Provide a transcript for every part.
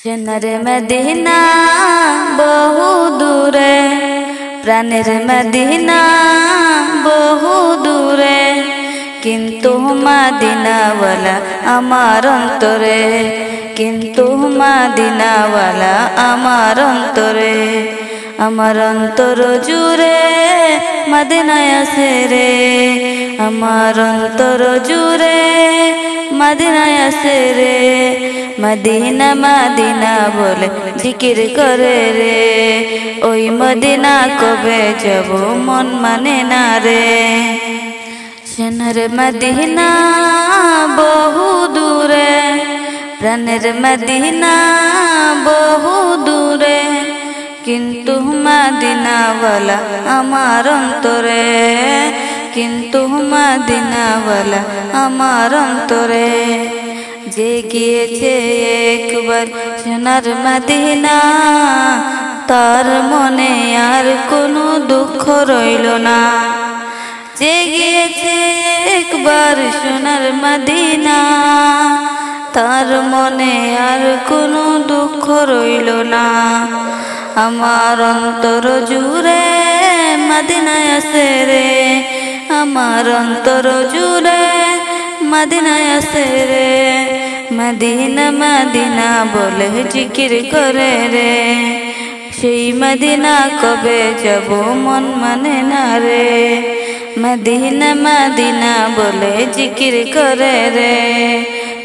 সোনার মদিনা বহু দূরে, প্রাণের মদিনা বহু দূরে, কিন্তু মদিনাওয়ালা আমার অন্তরে, কিন্তু মদিনাওয়ালা আমার অন্তরে। আমার অন্তর জুড়ে মদিনায় আছে রে, আমার অন্তর জুড়ে মদিনায় আছে রে। মদিনা মদিনা বলে জিকির করে রে, ওই মদিনা কবে যাব মন মানে না রে। সোনার মদিনা বহু দূরে, প্রাণের মদিনা বহু দূরে, কিন্তু মদিনাওয়ালা আমার অন্তরে, কিন্তু মদিনাওয়ালা আমার অন্তরে। যে গিয়েছে একবার সোনার মদিনা, তার মনে আর কোনো দুঃখ রইল না। যে গিয়েছে একবার সোনার মদিনা, তার মনে আর কোনো দুঃখ রইল না। আমার অন্তর জুড়ে মদিনায় আছে রে, আমার অন্তর জুড়ে মদিনায় আছে রে। মদিনা মদিনা বলে জিকির করে রে, সেই মদিনা কবে যাব মন মানে না রে। মদিনা মদিনা বলে জিকির করে রে,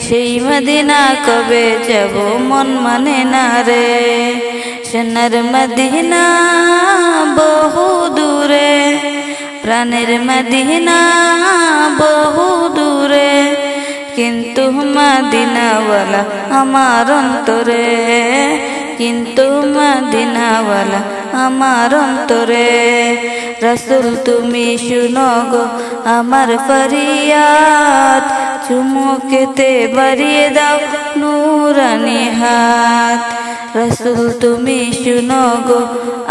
সেই মদিনা কবে যাব মন মানে না রে। সোনার মদিনা বহু দূরে, প্রাণের মদিনা বহু দূরে, কিন্তু মদিনাওয়ালা আমার অন্তরে, কিন্তু মদিনাওয়ালা আমার অন্তরে। রাসূল তুমি শুনো গো আমার ফরিয়াদ, চুমুকেতে বাড়িয়ে দাও নূরানি হাত। রাসূল তুমি শুনো গো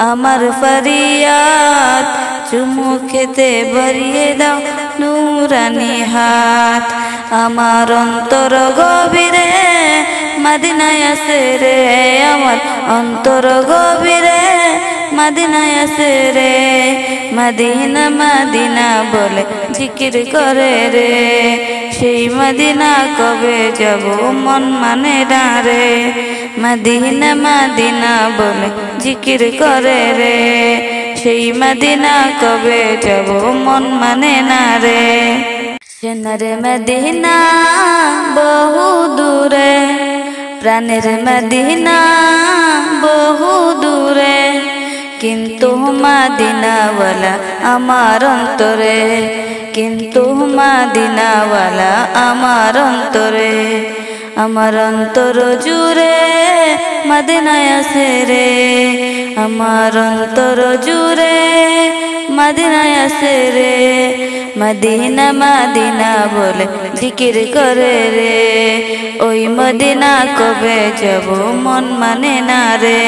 আমার ফরিয়াদ, চুমুকেতে বাড়িয়ে দাও নূরানি হাত। আমার অন্তর গভীরে মদিনায় আছে রে, আমার অন্তর গভীরে মদিনায় আছে রে। মদিনা মদিনা বলে জিকির করে রে, সেই মদিনা কবে যাব মন মানে না রে। মদিনা মদিনা বলে জিকির করে রে, সেই মদিনা কবে যাব মন মানে না রে। সোনার মদিনা বহু দূরে, প্রাণের মদিনা বহু দূরে, কিন্তু মদিনাওয়ালা আমার অন্তরে, কিন্তু মদিনাওয়ালা আমার অন্তরে। আমার অন্তর জুড়ে মদিনায় আছে রে, আমার অন্তর জুড়ে মদিনায় আছে রে। মদিনা মদিনা বলে জিকির করে রে, ওই মদিনা কবে যাব মন মানে না রে।